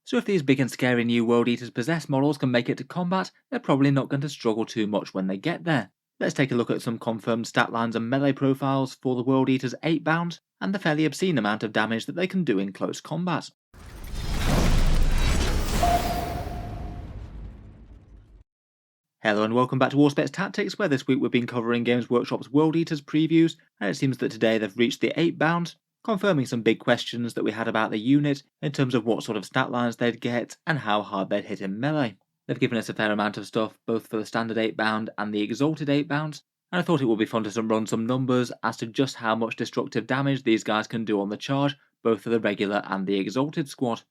So if these big and scary new World Eaters possessed models can make it to combat, they're probably not going to struggle too much when they get there. Let's take a look at some confirmed stat lines and melee profiles for the World Eaters 8-bound, and the fairly obscene amount of damage that they can do in close combat. Hello and welcome back to Warspets Tactics, where this week we've been covering Games Workshop's World Eaters previews, and it seems that today they've reached the 8-bound, confirming some big questions that we had about the unit in terms of what sort of stat lines they'd get and how hard they'd hit in melee. They've given us a fair amount of stuff both for the standard 8-bound and the Exalted 8-bound, and I thought it would be fun to run some numbers as to just how much destructive damage these guys can do on the charge, both for the regular and the Exalted squad.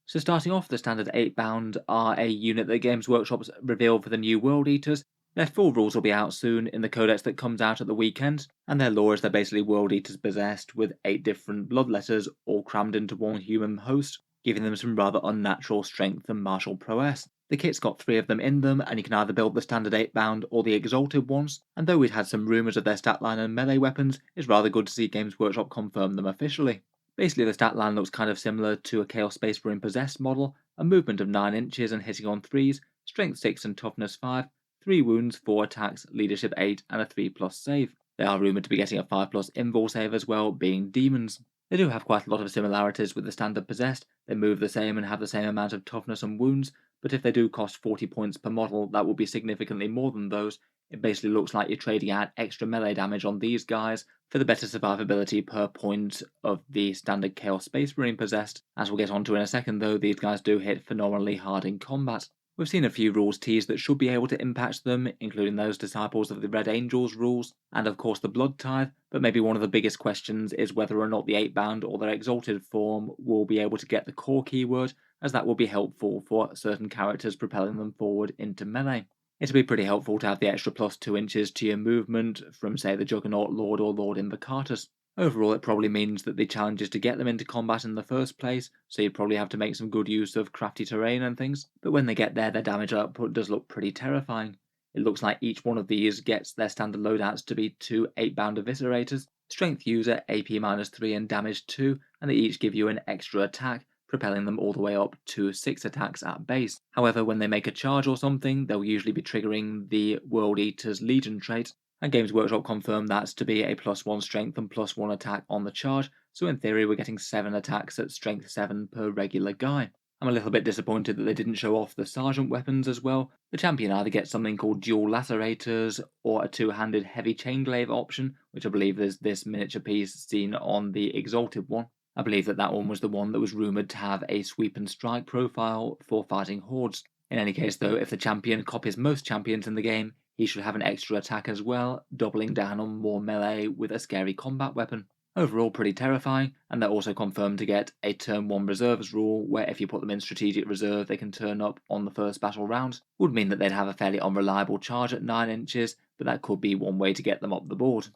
So starting off, the standard 8-bound are a unit that Games Workshop's revealed for the new World Eaters. Their full rules will be out soon in the codex that comes out at the weekend, and their lore is they're basically World Eaters possessed with 8 different bloodletters all crammed into one human host, giving them some rather unnatural strength and martial prowess. The kit's got 3 of them in them, and you can either build the standard 8-bound or the Exalted ones, and though we'd had some rumours of their stat line and melee weapons, it's rather good to see Games Workshop confirm them officially. Basically, the stat line looks kind of similar to a Chaos Space Marine possessed model, a movement of 9 inches and hitting on 3s, strength 6 and toughness 5, 3 wounds, 4 attacks, leadership 8, and a 3+ save. They are rumoured to be getting a 5+ invul save as well, being demons. They do have quite a lot of similarities with the standard possessed. They move the same and have the same amount of toughness and wounds, but if they do cost 40 points per model, that will be significantly more than those. It basically looks like you're trading out extra melee damage on these guys for the better survivability per point of the standard Chaos Space Marine possessed. As we'll get onto in a second though, these guys do hit phenomenally hard in combat. We've seen a few rules teased that should be able to impact them, including those Disciples of the Red Angels rules, and of course the Blood Tithe, but maybe one of the biggest questions is whether or not the 8-bound or their Exalted form will be able to get the core keyword, as that will be helpful for certain characters propelling them forward into melee. It'll be pretty helpful to have the extra +2 inches to your movement from, say, the Juggernaut Lord or Lord Invocatus. Overall, it probably means that the challenge is to get them into combat in the first place, so you probably have to make some good use of crafty terrain and things, but when they get there, their damage output does look pretty terrifying. It looks like each one of these gets their standard loadouts to be 2 8-bound Eviscerators, Strength User, AP -3 and Damage 2, and they each give you an extra attack, propelling them all the way up to 6 attacks at base. However, when they make a charge or something, they'll usually be triggering the World Eater's Legion trait, and Games Workshop confirmed that's to be a +1 strength and +1 attack on the charge, so in theory we're getting 7 attacks at strength 7 per regular guy. I'm a little bit disappointed that they didn't show off the Sergeant weapons as well. The champion either gets something called Dual Lacerators or a 2-handed Heavy Chainglaive option, which I believe is this miniature piece seen on the Exalted one. I believe that one was the one that was rumoured to have a sweep and strike profile for fighting hordes. In any case though, if the champion copies most champions in the game, he should have an extra attack as well, doubling down on more melee with a scary combat weapon. Overall pretty terrifying, and they're also confirmed to get a turn 1 reserves rule, where if you put them in strategic reserve they can turn up on the first battle round. Would mean that they'd have a fairly unreliable charge at 9 inches, but that could be one way to get them up the board.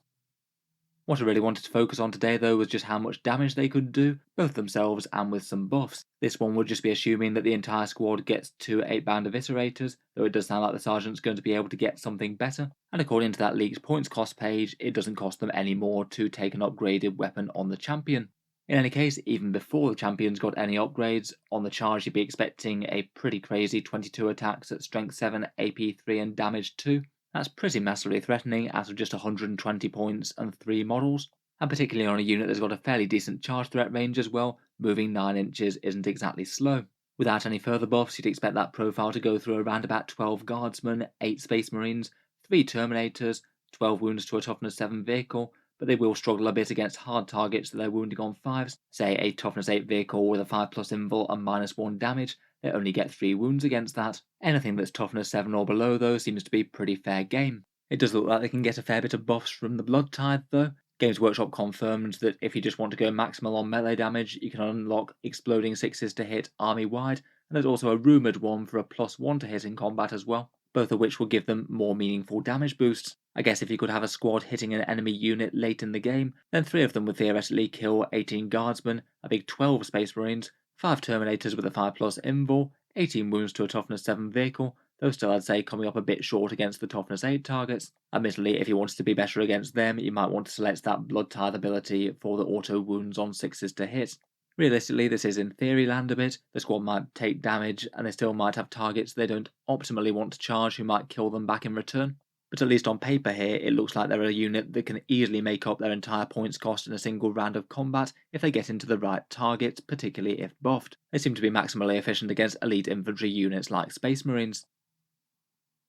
What I really wanted to focus on today though was just how much damage they could do, both themselves and with some buffs. This one would just be assuming that the entire squad gets 2 8-bound Eviscerators, though it does sound like the Sergeant's going to be able to get something better, and according to that leaked points cost page, it doesn't cost them any more to take an upgraded weapon on the champion. In any case, even before the champion's got any upgrades, on the charge you'd be expecting a pretty crazy 22 attacks at strength 7, AP 3 and damage 2. That's pretty massively threatening out of just 120 points and 3 models, and particularly on a unit that's got a fairly decent charge threat range as well, moving 9 inches isn't exactly slow. Without any further buffs, you'd expect that profile to go through around about 12 Guardsmen, 8 Space Marines, 3 Terminators, 12 wounds to a toughness 7 vehicle, but they will struggle a bit against hard targets that they're wounding on 5s, say a toughness 8 vehicle with a 5+ invul and -1 damage. They only get 3 wounds against that. Anything that's toughness 7 or below though seems to be pretty fair game. It does look like they can get a fair bit of buffs from the Blood Tithe though. Games Workshop confirmed that if you just want to go maximal on melee damage, you can unlock exploding 6s to hit army-wide, and there's also a rumoured one for a +1 to hit in combat as well, both of which will give them more meaningful damage boosts. I guess if you could have a squad hitting an enemy unit late in the game, then 3 of them would theoretically kill 18 Guardsmen, a big 12 Space Marines, 5 Terminators with a 5+ invul, 18 wounds to a toughness 7 vehicle, though still I'd say coming up a bit short against the toughness 8 targets. Admittedly, if you wanted to be better against them, you might want to select that Blood Tithe ability for the auto wounds on 6s to hit. Realistically, this is in theory land a bit. The squad might take damage, and they still might have targets they don't optimally want to charge who might kill them back in return. But at least on paper here, it looks like they're a unit that can easily make up their entire points cost in a single round of combat if they get into the right targets, particularly if buffed. They seem to be maximally efficient against elite infantry units like Space Marines.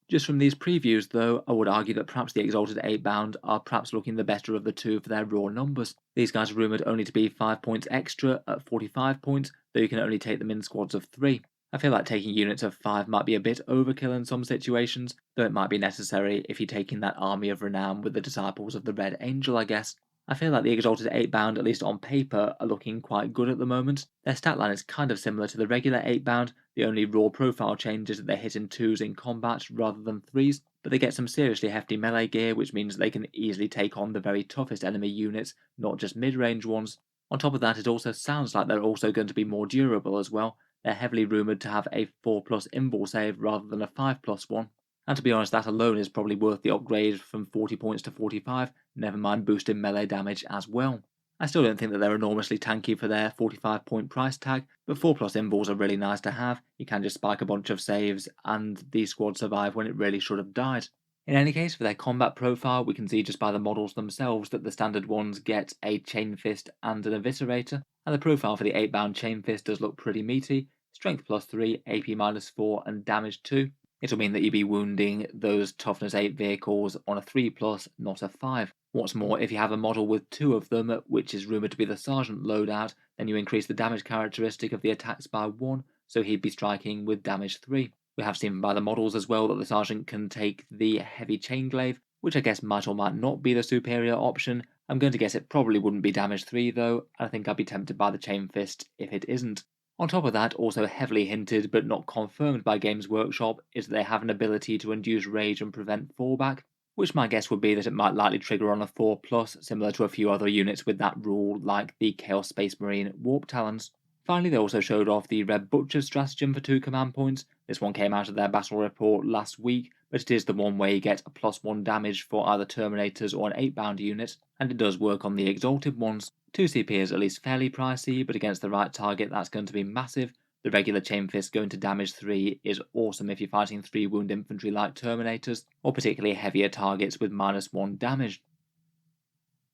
Just from these previews, though, I would argue that perhaps the Exalted Eightbound are perhaps looking the better of the two for their raw numbers. These guys are rumoured only to be 5 points extra at 45 points, though you can only take them in squads of 3. I feel like taking units of 5 might be a bit overkill in some situations, though it might be necessary if you're taking that army of renown with the disciples of the Red Angel, I guess. I feel like the Exalted Eightbound, at least on paper, are looking quite good at the moment. Their stat line is kind of similar to the regular Eightbound, the only raw profile change is that they hit in 2s in combat rather than 3s, but they get some seriously hefty melee gear, which means they can easily take on the very toughest enemy units, not just mid-range ones. On top of that, it also sounds like they're also going to be more durable as well. They're heavily rumoured to have a 4+ invul save rather than a 5+ one. And to be honest, that alone is probably worth the upgrade from 40 points to 45, never mind boosting melee damage as well. I still don't think that they're enormously tanky for their 45 point price tag, but 4+ invuls are really nice to have. You can just spike a bunch of saves, and these squads survive when it really should have died. In any case, for their combat profile, we can see just by the models themselves that the standard ones get a Chain Fist and an Eviscerator, and the profile for the 8-bound Chain Fist does look pretty meaty. Strength +3, AP -4, and damage 2. It'll mean that you'll be wounding those toughness 8 vehicles on a 3+, not a 5. What's more, if you have a model with 2 of them, which is rumoured to be the Sergeant loadout, then you increase the damage characteristic of the attacks by 1, so he'd be striking with damage 3. We have seen by the models as well that the Sergeant can take the heavy chain glaive, which I guess might or might not be the superior option. I'm going to guess it probably wouldn't be damage 3 though, and I think I'd be tempted by the Chain Fist if it isn't. On top of that, also heavily hinted but not confirmed by Games Workshop, is that they have an ability to induce rage and prevent fallback, which my guess would be that it might likely trigger on a 4+, similar to a few other units with that rule, like the Chaos Space Marine Warp Talons. Finally, they also showed off the Red Butcher's stratagem for 2 command points. This one came out of their battle report last week, but it is the one where you get a +1 damage for either Terminators or an 8-bound unit, and it does work on the Exalted ones. 2 CP is at least fairly pricey, but against the right target that's going to be massive. The regular Chain Fist going to damage 3 is awesome if you're fighting 3 wound infantry like Terminators, or particularly heavier targets with -1 damage.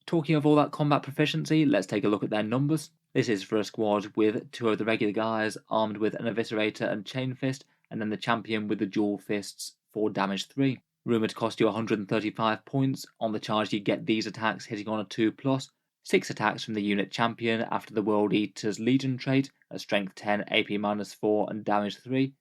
Talking of all that combat proficiency, let's take a look at their numbers. This is for a squad with 2 of the regular guys armed with an Eviscerator and Chain Fist, and then the champion with the dual fists for damage 3. Rumoured to cost you 135 points. On the charge you get these attacks hitting on a 2+, 6 attacks from the unit champion after the World Eater's Legion trait at strength 10, AP -4 and damage 3,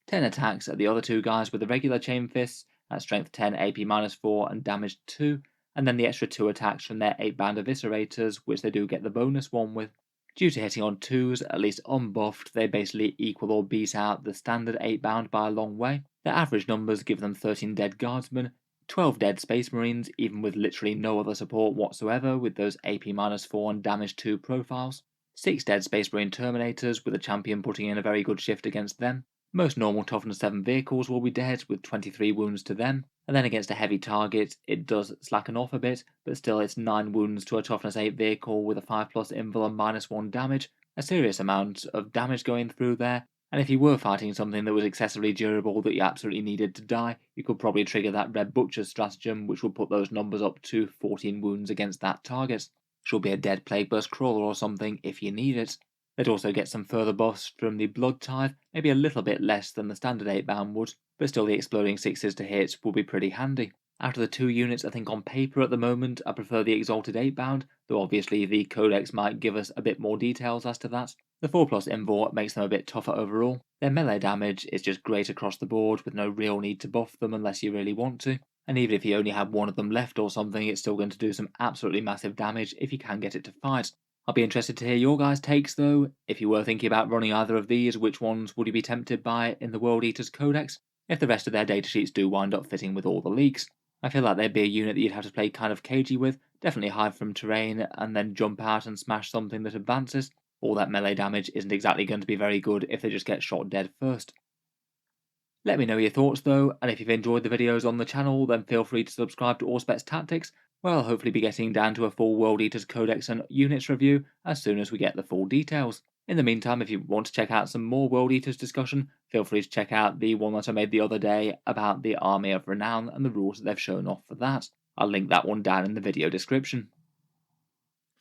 10 attacks at the other 2 guys with the regular Chain Fists at strength 10, AP -4 and damage 2, and then the extra 2 attacks from their 8-bound Eviscerators, which they do get the bonus one with. Due to hitting on 2s, at least unbuffed, they basically equal or beat out the standard 8-bound by a long way. Their average numbers give them 13 dead guardsmen, 12 dead Space Marines, even with literally no other support whatsoever with those AP -4 and damage 2 profiles, 6 dead Space Marine Terminators with a champion putting in a very good shift against them. Most normal toughness 7 vehicles will be dead with 23 wounds to them, and then against a heavy target it does slacken off a bit, but still it's 9 wounds to a toughness 8 vehicle with a 5+ invul and -1 damage, a serious amount of damage going through there. And if you were fighting something that was excessively durable that you absolutely needed to die, you could probably trigger that Red Butcher's stratagem, which would put those numbers up to 14 wounds against that target. Should be a dead Plague Burst Crawler or something if you need it. They'd also get some further buffs from the Blood Tithe, maybe a little bit less than the standard 8-bound would, but still the exploding 6s to hit would be pretty handy. Out of the 2 units, I think on paper at the moment, I prefer the Exalted 8-bound, though obviously the Codex might give us a bit more details as to that. The 4+ invul makes them a bit tougher overall. Their melee damage is just great across the board with no real need to buff them unless you really want to. And even if you only have one of them left or something, it's still going to do some absolutely massive damage if you can get it to fight. I'll be interested to hear your guys' takes though. If you were thinking about running either of these, which ones would you be tempted by in the World Eater's Codex, if the rest of their datasheets do wind up fitting with all the leaks? I feel like they'd be a unit that you'd have to play kind of cagey with, definitely hide from terrain and then jump out and smash something that advances. All that melee damage isn't exactly going to be very good if they just get shot dead first. Let me know your thoughts though, and if you've enjoyed the videos on the channel then feel free to subscribe to Auspex Tactics. where I'll hopefully be getting down to a full World Eaters Codex and units review as soon as we get the full details. In the meantime, if you want to check out some more World Eaters discussion, feel free to check out the one that I made the other day about the Army of Renown and the rules that they've shown off for that. I'll link that one down in the video description.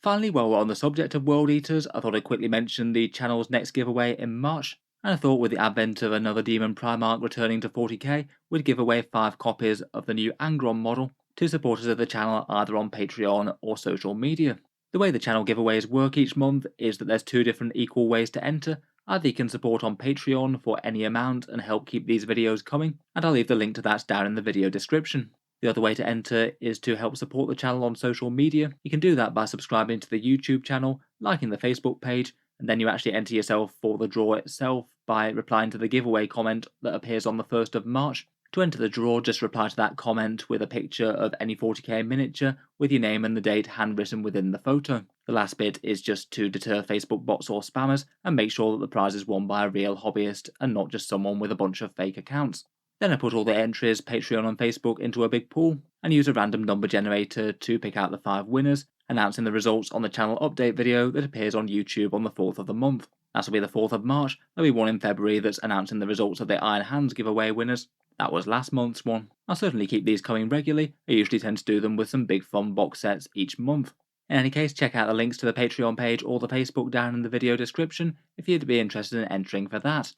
Finally, while we're on the subject of World Eaters, I thought I'd quickly mention the channel's next giveaway in March, and I thought with the advent of another Demon Primarch returning to 40k, we'd give away 5 copies of the new Angron model to supporters of the channel either on Patreon or social media. The way the channel giveaways work each month is that there's 2 different equal ways to enter. Either you can support on Patreon for any amount and help keep these videos coming, and I'll leave the link to that down in the video description. The other way to enter is to help support the channel on social media. You can do that by subscribing to the YouTube channel, liking the Facebook page, and then you actually enter yourself for the draw itself by replying to the giveaway comment that appears on the 1st of March. To enter the draw, just reply to that comment with a picture of any 40k miniature with your name and the date handwritten within the photo. The last bit is just to deter Facebook bots or spammers and make sure that the prize is won by a real hobbyist and not just someone with a bunch of fake accounts. Then I put all the entries, Patreon and Facebook, into a big pool and use a random number generator to pick out the 5 winners, announcing the results on the channel update video that appears on YouTube on the 4th of the month. That'll be the 4th of March. There'll be one in February that's announcing the results of the Iron Hands giveaway winners. That was last month's one. I'll certainly keep these coming regularly. I usually tend to do them with some big fun box sets each month. In any case, check out the links to the Patreon page or the Facebook down in the video description if you'd be interested in entering for that.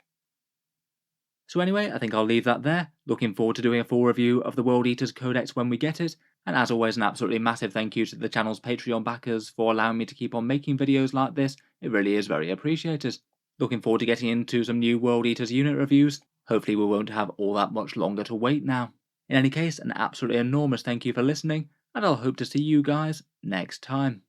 So anyway, I think I'll leave that there. Looking forward to doing a full review of the World Eaters Codex when we get it, and as always an absolutely massive thank you to the channel's Patreon backers for allowing me to keep on making videos like this. It really is very appreciated. Looking forward to getting into some new World Eaters unit reviews. Hopefully we won't have all that much longer to wait now. In any case, an absolutely enormous thank you for listening, and I'll hope to see you guys next time.